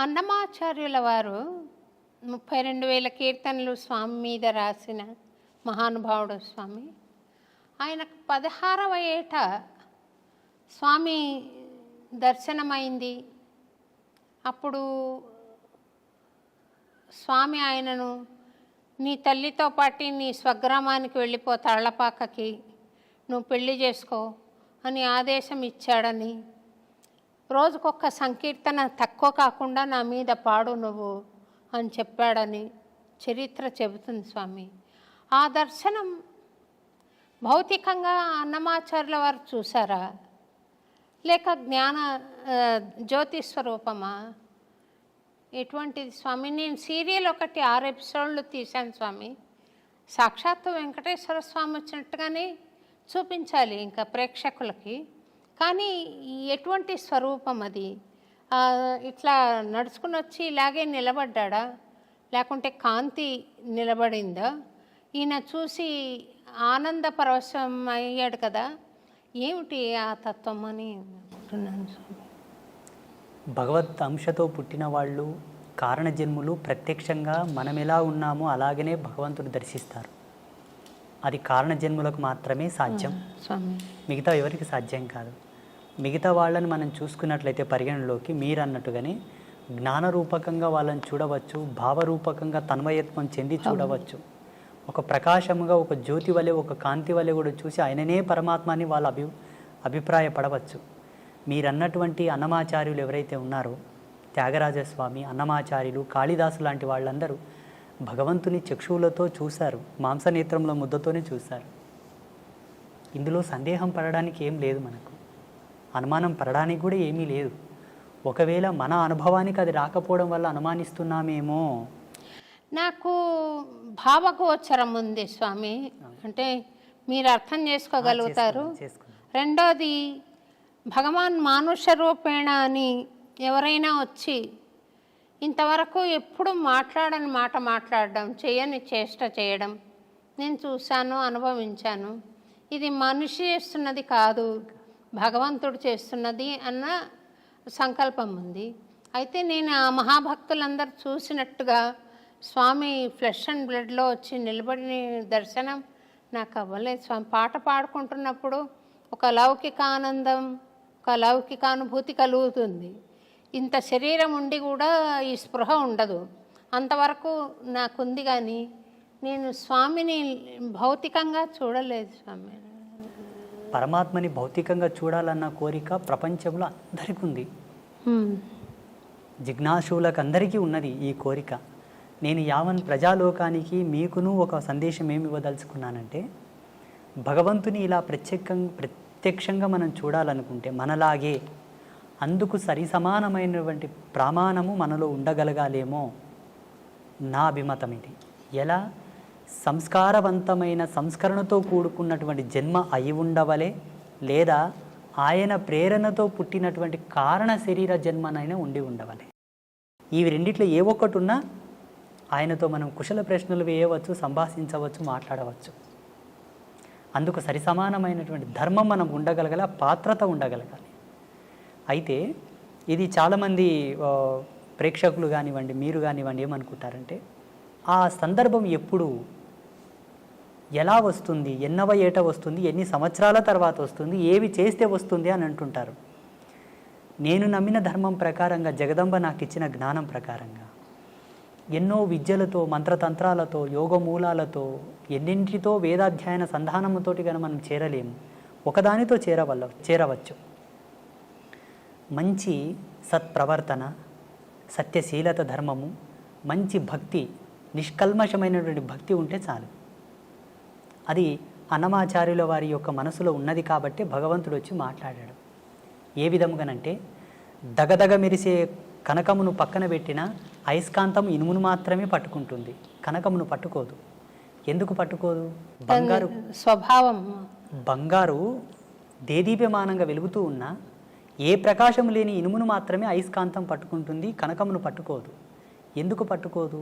అన్నమాచార్యుల వారు 32,000 కీర్తనలు స్వామి మీద రాసిన మహానుభావుడు స్వామి. ఆయనకు 16వ ఏట స్వామి దర్శనమైంది. అప్పుడు స్వామి ఆయనను నీ తల్లితో పాటు నీ స్వగ్రామానికి వెళ్ళిపో, తాళ్లపాకకి, నువ్వు పెళ్లి చేసుకో అని ఆదేశం ఇచ్చాడని, రోజుకొక సంకీర్తన తక్కువ కాకుండా నా మీద పాడు నువ్వు అని చెప్పాడని చరిత్ర చెబుతుంది స్వామి. ఆ దర్శనం భౌతికంగా అన్నమాచార్యుల వారు చూసారా, లేక జ్ఞాన జ్యోతి స్వరూపమా? ఎటువంటిది స్వామి? నేను సీరియల్ ఒకటి 6 ఎపిసోడ్లు తీశాను స్వామి. సాక్షాత్తు వెంకటేశ్వర స్వామి వచ్చినట్టుగానే చూపించాలి ఇంకా ప్రేక్షకులకి. కానీ ఎటువంటి స్వరూపం అది? ఇట్లా నడుచుకుని వచ్చి ఇలాగే నిలబడ్డా, లేకుంటే కాంతి నిలబడిందా? ఈయన చూసి ఆనంద పరవశం అయ్యాడు కదా, ఏమిటి ఆ తత్వం అని అనుకుంటున్నాను స్వామి. భగవత్ అంశతో పుట్టిన వాళ్ళు, కారణజన్ములు ప్రత్యక్షంగా మనం ఎలా ఉన్నామో అలాగనే భగవంతుడు దర్శిస్తారు. అది కారణజన్ములకు మాత్రమే సాధ్యం, మిగతా ఎవరికి సాధ్యం కాదు. మిగతా వాళ్ళని మనం చూసుకున్నట్లయితే పరిగణలోకి మీరు అన్నట్టుగానే జ్ఞానరూపకంగా వాళ్ళని చూడవచ్చు, భావరూపకంగా తన్మయత్వం చెంది చూడవచ్చు. ఒక ప్రకాశముగా, ఒక జ్యోతి వలె, ఒక కాంతి వలె కూడా చూసి ఆయననే పరమాత్మని వాళ్ళు అభిప్రాయపడవచ్చు. మీరన్నటువంటి అన్నమాచార్యులు ఎవరైతే ఉన్నారో, త్యాగరాజస్వామి, అన్నమాచార్యులు, కాళిదాసు లాంటి వాళ్ళందరూ భగవంతుని చక్షువులతో చూశారు, మాంసనేత్రంలో ముద్దతోనే చూశారు. ఇందులో సందేహం పడడానికి ఏం లేదు, మనకు అనుమానం పడడానికి కూడా ఏమీ లేదు. ఒకవేళ మన అనుభవానికి అది రాకపోవడం వల్ల అనుమానిస్తున్నామేమో. నాకు భావగోచరం ఉంది స్వామి, అంటే మీరు అర్థం చేసుకోగలుగుతారు. రెండోది, భగవాన్ మానుష రూపేణ అని ఎవరైనా వచ్చి ఇంతవరకు ఎప్పుడు మాట్లాడని మాట మాట్లాడడం, చేయని చేష్ట చేయడం నేను చూశాను, అనుభవించాను. ఇది మనిషి చేస్తున్నది కాదు, భగవంతుడు చేస్తున్నది అన్న సంకల్పం ఉంది. అయితే నేను ఆ మహాభక్తులందరూ చూసినట్టుగా స్వామి ఫ్లెష్ అండ్ బ్లడ్లో వచ్చి నిలబడిన దర్శనం నాకు అవ్వలేదు స్వామి. పాట పాడుకుంటున్నప్పుడు ఒక లౌకిక ఆనందం, ఒక లౌకిక అనుభూతి కలుగుతుంది. ఇంత శరీరం ఉండి కూడా ఈ స్పృహ ఉండదు. అంతవరకు నాకుంది, కానీ నేను స్వామిని భౌతికంగా చూడలేదు స్వామి. పరమాత్మని భౌతికంగా చూడాలన్న కోరిక ప్రపంచంలో అందరికీ ఉంది, జిజ్ఞాసులకు అందరికీ ఉన్నది ఈ కోరిక. నేను యావన్ ప్రజాలోకానికి మీకును ఒక సందేశం ఏమి ఇవ్వదలుచుకున్నానంటే, భగవంతుని ఇలా ప్రత్యక్షంగా మనం చూడాలనుకుంటే మనలాగే అందుకు సరి సమానమైనటువంటి ప్రమాణము మనలో ఉండగలగాలేమో నా అభిమతం ఇది. ఎలా? సంస్కారవంతమైన, సంస్కరణతో కూడుకున్నటువంటి జన్మ అయి ఉండవలే, లేదా ఆయన ప్రేరణతో పుట్టినటువంటి కారణ శరీర జన్మనైనా ఉండి ఉండవలే. ఇవి రెండిట్లో ఏ ఒక్కటి ఉన్నా ఆయనతో మనం కుశల ప్రశ్నలు వేయవచ్చు, సంభాషించవచ్చు, మాట్లాడవచ్చు. అందుకు సరి సమానమైనటువంటి ధర్మం మనం ఉండగలగాలి, పాత్రత ఉండగలగాలి. అయితే ఇది చాలామంది ప్రేక్షకులు కానివ్వండి, మీరు కానివ్వండి, ఏమనుకుంటారంటే ఆ సందర్భం ఎప్పుడు, ఎలా వస్తుంది, ఎన్నవ ఏట వస్తుంది, ఎన్ని సంవత్సరాల తర్వాత వస్తుంది, ఏవి చేస్తే వస్తుంది అని అంటుంటారు. నేను నమ్మిన ధర్మం ప్రకారంగా, జగదంబ నాకు ఇచ్చిన జ్ఞానం ప్రకారంగా, ఎన్నో విద్యలతో, మంత్రతంత్రాలతో, యోగమూలాలతో, ఎన్నింటితో వేదాధ్యయన సంధానముతోటి కనుక మనం చేరలేము, ఒకదానితో చేరవచ్చు. మంచి సత్ప్రవర్తన, సత్యశీలత, ధర్మము, మంచి భక్తి, నిష్కల్మషమైనటువంటి భక్తి ఉంటే చాలు. అది అన్నమాచార్యుల వారి యొక్క మనసులో ఉన్నది కాబట్టి భగవంతుడు వచ్చి మాట్లాడాడు. ఏ విధముగానంటే, దగదగ మెరిసే కనకమును పక్కన పెట్టిన అయస్కాంతం ఇనుమును మాత్రమే పట్టుకుంటుంది, కనకమును పట్టుకోదు. ఎందుకు పట్టుకోదు? బంగారు స్వభావం. బంగారు దేదీప్యమానంగా వెలుగుతూ ఉన్న ఏ ప్రకాశం లేని ఇనుమును మాత్రమే అయస్కాంతం పట్టుకుంటుంది, కనకమును పట్టుకోదు. ఎందుకు పట్టుకోదు?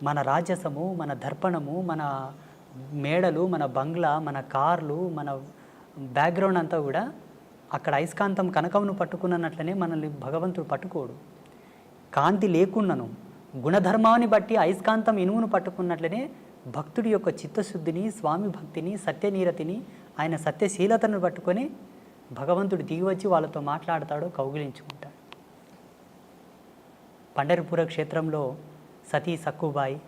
మన రాజసము, మన దర్పణము, మన మేడలు, మన బంగ్లా, మన కార్లు, మన బ్యాక్గ్రౌండ్ అంతా కూడా అక్కడ అయస్కాంతం కనకమును పట్టుకున్నట్లనే మనల్ని భగవంతుడు పట్టుకోడు. కాంతి లేకున్నను గుణధర్మాన్ని బట్టి అయస్కాంతం ఇనుమును పట్టుకున్నట్లనే భక్తుడి యొక్క చిత్తశుద్ధిని, స్వామి భక్తిని, సత్యనీరతిని, ఆయన సత్యశీలతను పట్టుకొని భగవంతుడు దిగివచ్చి వాళ్ళతో మాట్లాడతాడు, కౌగిలించుకుంటాడు. పండరిపుర క్షేత్రంలో సతీ సక్కుబాయి,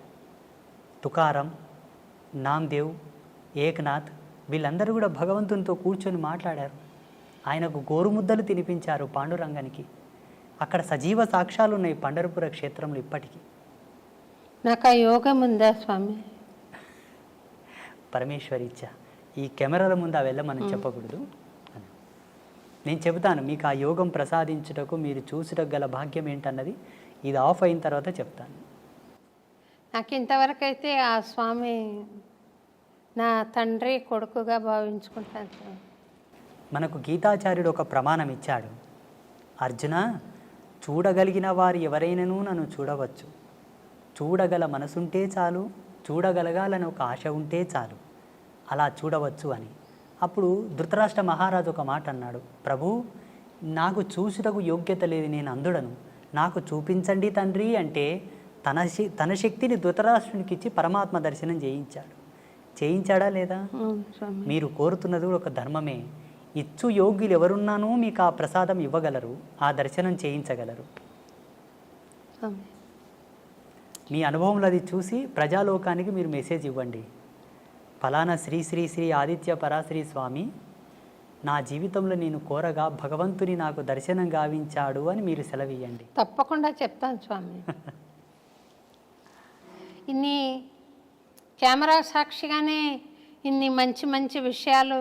తుకారం, నామ్దేవ్, ఏక్నాథ్ వీళ్ళందరూ కూడా భగవంతునితో కూర్చొని మాట్లాడారు. ఆయనకు గోరుముద్దలు తినిపించారు పాండురంగానికి. అక్కడ సజీవ సాక్ష్యాలు ఉన్నాయి పండరిపుర క్షేత్రంలో ఇప్పటికీ. నాకు ఆ యోగం ఉందా స్వామి? పరమేశ్వరి ఇచ్చా. ఈ కెమెరాల ముందు అವೆಲ್ಲ మనం చెప్పకూడదు. నేను చెబుతాను మీకు ఆ యోగం ప్రసాదించుటకు మీరు చూసుటకు గల భాగ్యం ఏంటన్నది ఇది ఆఫ్ అయిన తర్వాత చెప్తాను. నాకు ఇంతవరకు అయితే ఆ స్వామి నా తండ్రి కొడుకుగా భావించుకుంటాను స్వామి. మనకు గీతాచార్యుడు ఒక ప్రమాణం ఇచ్చాడు. అర్జున, చూడగలిగిన వారు ఎవరైనాను నన్ను చూడవచ్చు, చూడగల మనసుంటే చాలు, చూడగలగాలని ఒక ఆశ ఉంటే చాలు, అలా చూడవచ్చు అని. అప్పుడు ధృతరాష్ట్ర మహారాజు ఒక మాట అన్నాడు, ప్రభు నాకు చూసుటకు యోగ్యత లేదు, నేను అందుడను, నాకు చూపించండి తండ్రి అంటే తన శక్తిని ధృతరాష్ట్రునికి ఇచ్చి పరమాత్మ దర్శనం చేయించాడా లేదా? మీరు కోరుతున్నది కూడా ఒక ధర్మమే. ఇచ్చు యోగ్యులు ఎవరున్నానో మీకు ఆ ప్రసాదం ఇవ్వగలరు, ఆ దర్శనం చేయించగలరు. మీ అనుభవంలో అది చూసి ప్రజాలోకానికి మీరు మెసేజ్ ఇవ్వండి. ఫలానా శ్రీ శ్రీ శ్రీ ఆదిత్య పరాశ్రీ స్వామి నా జీవితంలో నేను కోరగా భగవంతుని నాకు దర్శనం గావించాడు అని మీరు సెలవియ్యండి. తప్పకుండా చెప్తాను స్వామి. ఇన్ని కెమెరా సాక్షిగానే ఇన్ని మంచి మంచి విషయాలు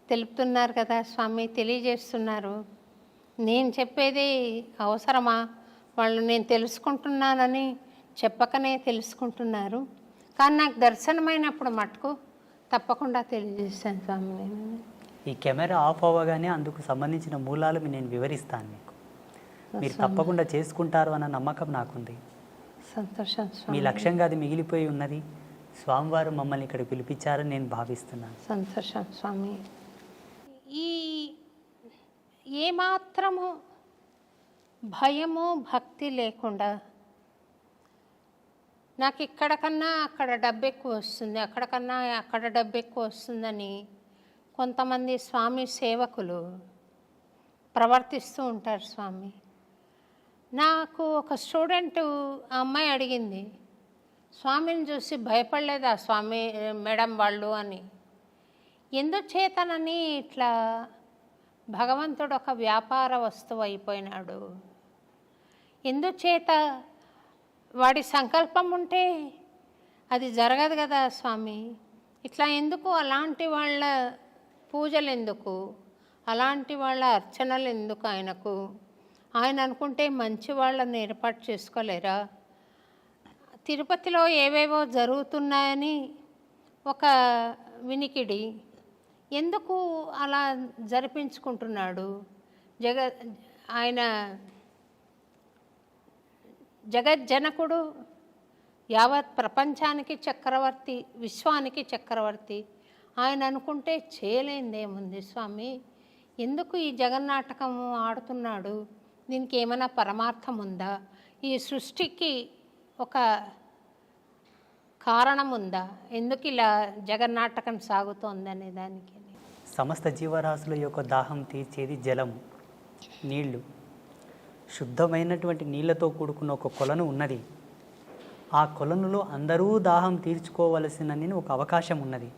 తెలుపుతున్నారు కదా స్వామి, తెలియజేస్తున్నారు. నేను చెప్పేది అవసరమా? వాళ్ళు నేను తెలుసుకుంటున్నానని చెప్పకనే తెలుసుకుంటున్నారు. కానీ నాకు దర్శనమైనప్పుడు మటుకు తప్పకుండా తెలియజేస్తాను స్వామి. నేను ఈ కెమెరా ఆఫ్ అవ్వగానే అందుకు సంబంధించిన మూలాలు నేను వివరిస్తాను మీకు. మీరు తప్పకుండా చేసుకుంటారు అన్న నమ్మకం నాకుంది. సంతోషం మీ స్వామి. లక్ష్యంగా అది మిగిలిపోయి ఉన్నది. స్వామివారు మమ్మల్ని ఇక్కడ పిలిపించారని నేను భావిస్తున్నాను. సంతోషం స్వామి. ఈ ఏమాత్రము భయము భక్తి లేకుండా నాకు ఇక్కడ కన్నా అక్కడ డబ్బు ఎక్కువ వస్తుంది, అక్కడ కన్నా అక్కడ డబ్బు ఎక్కువ వస్తుందని కొంతమంది స్వామి సేవకులు ప్రవర్తిస్తూ ఉంటారు స్వామి. నాకు ఒక స్టూడెంట్ ఆ అమ్మాయి అడిగింది, స్వామిని చూసి భయపడలేదా స్వామి మేడం వాళ్ళు అని. ఎందుచేతనని ఇట్లా భగవంతుడు ఒక వ్యాపార వస్తువు అయిపోయినాడు? ఎందుచేత? వాడి సంకల్పం ఉంటే అది జరగదు కదా స్వామి. ఇట్లా ఎందుకు? అలాంటి వాళ్ళ పూజలు ఎందుకు? అలాంటి వాళ్ళ అర్చనలు ఎందుకు ఆయనకు? ఆయన అనుకుంటే మంచి వాళ్ళని ఏర్పాటు చేసుకోలేరా? తిరుపతిలో ఏవేవో జరుగుతున్నాయని ఒక వినికిడి, ఎందుకు అలా జరిపించుకుంటున్నాడు? ఆయన జగజ్జనకుడు, యావత్ ప్రపంచానికి చక్రవర్తి, విశ్వానికి చక్రవర్తి. ఆయన అనుకుంటే చేయలేనిదేముంది స్వామి? ఎందుకు ఈ జగన్నాటకము ఆడుతున్నాడు? దీనికి ఏమైనా పరమార్థం ఉందా? ఈ సృష్టికి ఒక కారణం ఉందా? ఎందుకు ఇలా జగన్నాటకం సాగుతోంది అనే దానికి. సమస్త జీవరాశుల యొక్క దాహం తీర్చేది జలము, నీళ్లు. శుద్ధమైనటువంటి నీళ్లతో కూడుకున్న ఒక కొలను ఉన్నది. ఆ కొలనులో అందరూ దాహం తీర్చుకోవలసినని ఒక అవకాశం ఉన్నది.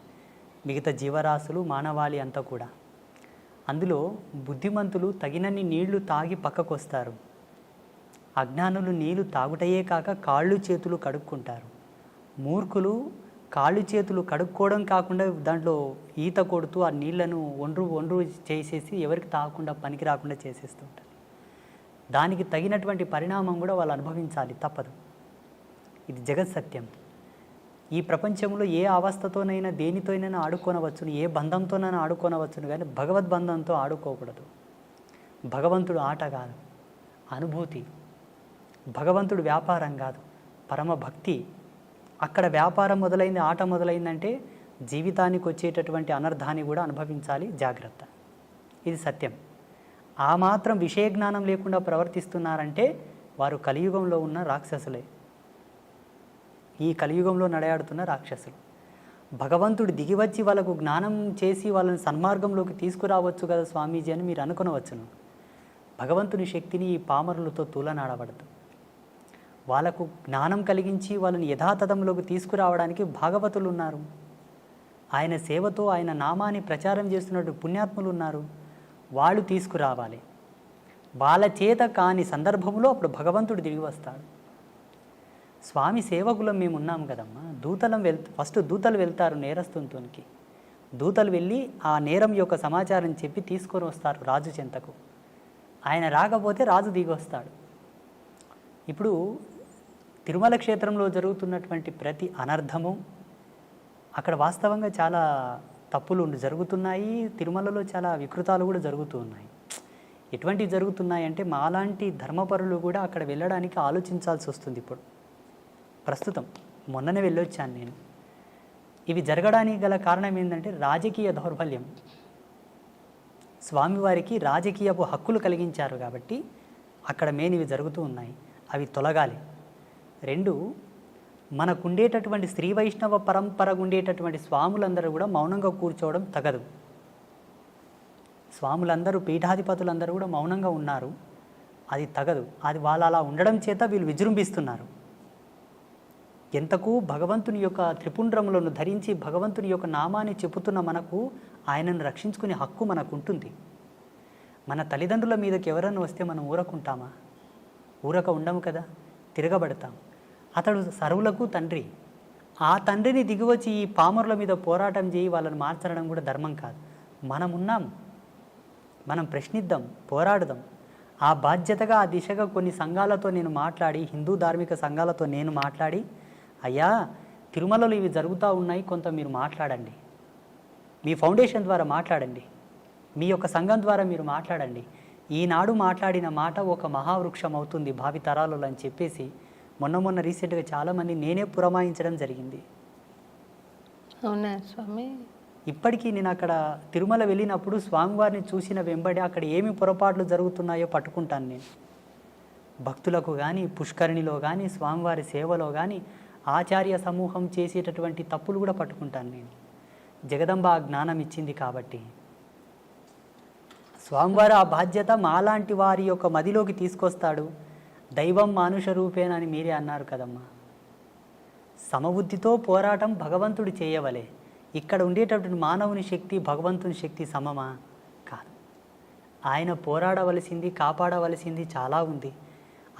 మిగతా జీవరాశులు, మానవాళి అంతా కూడా. అందులో బుద్ధిమంతులు తగినన్ని నీళ్లు తాగి పక్కకు వస్తారు. అజ్ఞానులు నీళ్లు తాగుటయే కాక కాళ్ళు చేతులు కడుక్కుంటారు. మూర్ఖులు కాళ్ళు చేతులు కడుక్కోవడం కాకుండా దాంట్లో ఈత కొడుతూ ఆ నీళ్లను ఒండ్రు చేసేసి ఎవరికి తాగకుండా పనికి రాకుండా చేసేస్తుంటారు. దానికి తగినటువంటి పరిణామం కూడా వాళ్ళు అనుభవించాలి, తప్పదు. ఇది జగత్ సత్యం. ఈ ప్రపంచంలో ఏ అవస్థతోనైనా దేనితోనైనా ఆడుకోనవచ్చును, ఏ బంధంతోనైనా ఆడుకోనవచ్చును, కానీ భగవద్బంధంతో ఆడుకోకూడదు. భగవంతుడు ఆట కాదు, అనుభూతి. భగవంతుడు వ్యాపారం కాదు, పరమ భక్తి. అక్కడ వ్యాపారం మొదలైంది, ఆట మొదలైందంటే జీవితానికి వచ్చేటటువంటి అనర్థాన్ని కూడా అనుభవించాలి. జాగ్రత్త, ఇది సత్యం. ఆ మాత్రం విషయ జ్ఞానం లేకుండా ప్రవర్తిస్తున్నారంటే వారు కలియుగంలో ఉన్న రాక్షసులే, ఈ కలియుగంలో నడయాడుతున్న రాక్షసులు. భగవంతుడు దిగివచ్చి వాళ్ళకు జ్ఞానం చేసి వాళ్ళని సన్మార్గంలోకి తీసుకురావచ్చు కదా స్వామీజీ అని మీరు అనుకునవచ్చును. భగవంతుని శక్తిని ఈ పామరులతో తూలనాడబడదు. వాళ్ళకు జ్ఞానం కలిగించి వాళ్ళని యథాతథంలోకి తీసుకురావడానికి భాగవతులు ఉన్నారు. ఆయన సేవతో ఆయన నామాన్ని ప్రచారం చేస్తున్నట్టు పుణ్యాత్ములు ఉన్నారు. వాళ్ళు తీసుకురావాలి. వాళ్ళ చేత కాని సందర్భంలో అప్పుడు భగవంతుడు దిగి వస్తాడు. స్వామి సేవకులం మేము ఉన్నాము కదమ్మా. ఫస్ట్ దూతలు వెళ్తారు నేరస్తునికి. దూతలు వెళ్ళి ఆ నేరం యొక్క సమాచారం చెప్పి తీసుకొని వస్తారు రాజు చెంతకు. ఆయన రాకపోతే రాజు దిగి వస్తాడు. ఇప్పుడు తిరుమల క్షేత్రంలో జరుగుతున్నటువంటి ప్రతి అనర్థము అక్కడ వాస్తవంగా చాలా తప్పులు జరుగుతున్నాయి. తిరుమలలో చాలా వికృతాలు కూడా జరుగుతూ ఉన్నాయి. ఎటువంటివి జరుగుతున్నాయి అంటే మాలాంటి ధర్మపరులు కూడా అక్కడ వెళ్ళడానికి ఆలోచించాల్సి వస్తుంది. ఇప్పుడు ప్రస్తుతం మొన్ననే వెళ్ళొచ్చాను నేను. ఇవి జరగడానికి గల కారణం ఏంటంటే రాజకీయ దౌర్బల్యం. స్వామివారికి రాజకీయపు హక్కులు కలిగించారు కాబట్టి అక్కడ ఇవి జరుగుతూ ఉన్నాయి. అవి తొలగాలి. 2, మనకుండేటటువంటి శ్రీ వైష్ణవ పరంపరగా ఉండేటటువంటి స్వాములందరూ కూడా మౌనంగా కూర్చోవడం తగదు. స్వాములందరూ పీఠాధిపతులందరూ కూడా మౌనంగా ఉన్నారు. అది తగదు. అది వాళ్ళు అలా ఉండడం చేత వీళ్ళు విజృంభిస్తున్నారు. ఎంతకు భగవంతుని యొక్క త్రిపుండ్రములను ధరించి భగవంతుని యొక్క నామాన్ని చెప్పుతున్న మనకు ఆయనను రక్షించుకునే హక్కు మనకు ఉంటుంది. మన తల్లిదండ్రుల మీదకి ఎవరైనా వస్తే మనం ఊరకుంటామా? ఊరక ఉండము కదా, తిరగబడతాం. అతడు సర్వులకు తండ్రి. ఆ తండ్రిని దిగివచ్చి ఈ పామరుల మీద పోరాటం చేయి వాళ్ళని మార్చడం కూడా ధర్మం కాదు. మనం ఉన్నాం, మనం ప్రశ్నిద్దాం, పోరాడదాం. ఆ బాధ్యతగా ఆ దిశగా కొన్ని సంఘాలతో నేను మాట్లాడి, హిందూ ధార్మిక సంఘాలతో నేను మాట్లాడి, అయ్యా తిరుమలలో ఇవి జరుగుతూ ఉన్నాయి, కొంత మీరు మాట్లాడండి, మీ ఫౌండేషన్ ద్వారా మాట్లాడండి, మీ యొక్క సంఘం ద్వారా మీరు మాట్లాడండి. ఈనాడు మాట్లాడిన మాట ఒక మహావృక్షం అవుతుంది భావితరాలలో అని చెప్పేసి మొన్న రీసెంట్గా చాలామంది నేనే పురమాయించడం జరిగింది. అవునా స్వామి? ఇప్పటికీ నేను అక్కడ తిరుమల వెళ్ళినప్పుడు స్వామివారిని చూసిన వెంబడి అక్కడ ఏమి పొరపాట్లు జరుగుతున్నాయో పట్టుకుంటాను నేను. భక్తులకు కానీ, పుష్కరిణిలో కానీ, స్వామివారి సేవలో కానీ ఆచార్య సమూహం చేసేటటువంటి తప్పులు కూడా పట్టుకుంటాను నేను. జగదంబ ఆ జ్ఞానం ఇచ్చింది కాబట్టి స్వామివారు ఆ బాధ్యత మాలాంటి వారి యొక్క మదిలోకి తీసుకొస్తాడు. దైవం మానుష రూపేణ అని మీరే అన్నారు కదమ్మా. సమబుద్ధితో పోరాటం భగవంతుడు చేయవలే. ఇక్కడ ఉండేటటువంటి మానవుని శక్తి భగవంతుని శక్తి సమమా? కాదు. ఆయన పోరాడవలసింది, కాపాడవలసింది చాలా ఉంది.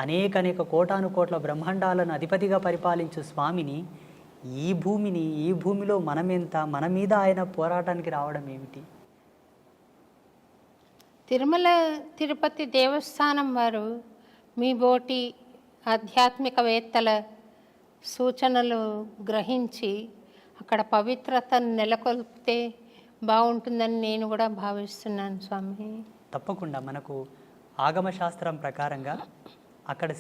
అనేక కోటాను కోట్ల బ్రహ్మాండాలను అధిపతిగా పరిపాలించు స్వామిని, ఈ భూమిలో మనమెంత, మన మీద ఆయన పోరాటానికి రావడం ఏమిటి? తిరుమల తిరుపతి దేవస్థానం వారు మీ బోటి ఆధ్యాత్మికవేత్తల సూచనలు గ్రహించి అక్కడ పవిత్రతను నెలకొల్పితే బాగుంటుందని నేను కూడా భావిస్తున్నాను స్వామి. తప్పకుండా మనకు ఆగమశాస్త్రం ప్రకారంగా అక్కడ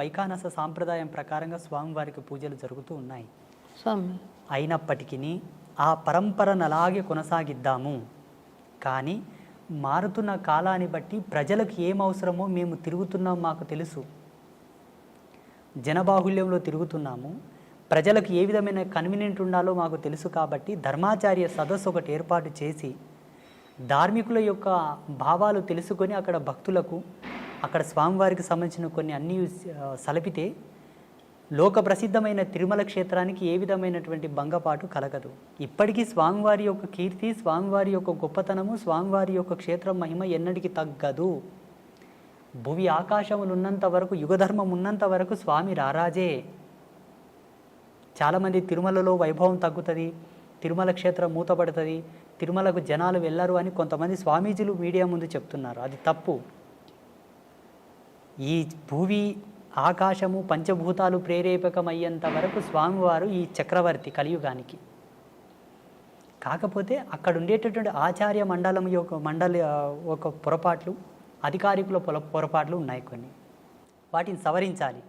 వైఖానస సాంప్రదాయం ప్రకారంగా స్వామివారికి పూజలు జరుగుతూ ఉన్నాయి స్వామి. అయినప్పటికీ ఆ పరంపరను అలాగే కొనసాగిద్దాము. కానీ మారుతున్న కాలాన్ని బట్టి ప్రజలకు ఏం అవసరమో మేము తిరుగుతున్నాం, మాకు తెలుసు. జనబాహుల్యంలో తిరుగుతున్నాము, ప్రజలకు ఏ విధమైన కన్వీనియంట్ ఉండాలో మాకు తెలుసు. కాబట్టి ధర్మాచార్య సదస్సు ఒకటి ఏర్పాటు చేసి ధార్మికుల యొక్క భావాలు తెలుసుకొని అక్కడ భక్తులకు, అక్కడ స్వామివారికి సంబంధించిన కొన్ని అన్నీ సలిపితే లోక ప్రసిద్ధమైన తిరుమల క్షేత్రానికి ఏ విధమైనటువంటి భంగపాటు కలగదు. ఇప్పటికీ స్వామివారి యొక్క కీర్తి, స్వామివారి యొక్క గొప్పతనము, స్వామివారి యొక్క క్షేత్రం మహిమ ఎన్నటికీ తగ్గదు. భువి ఆకాశములు ఉన్నంత వరకు, యుగధర్మం ఉన్నంత వరకు స్వామి రారాజే. చాలామంది తిరుమలలో వైభవం తగ్గుతుంది, తిరుమల క్షేత్రం మూతపడుతుంది, తిరుమలకు జనాలు వెళ్ళరు అని కొంతమంది స్వామీజీలు మీడియా ముందు చెప్తున్నారు. అది తప్పు. ఈ భూమి ఆకాశము పంచభూతాలు ప్రేరేపకమయ్యేంత వరకు స్వామివారు ఈ చక్రవర్తి కలియుగానికి. కాకపోతే అక్కడ ఉండేటటువంటి ఆచార్య మండలి ఒక పొరపాట్లు, అధికారికుల పొరపాట్లు ఉన్నాయి కొన్ని. వాటిని సవరించాలి.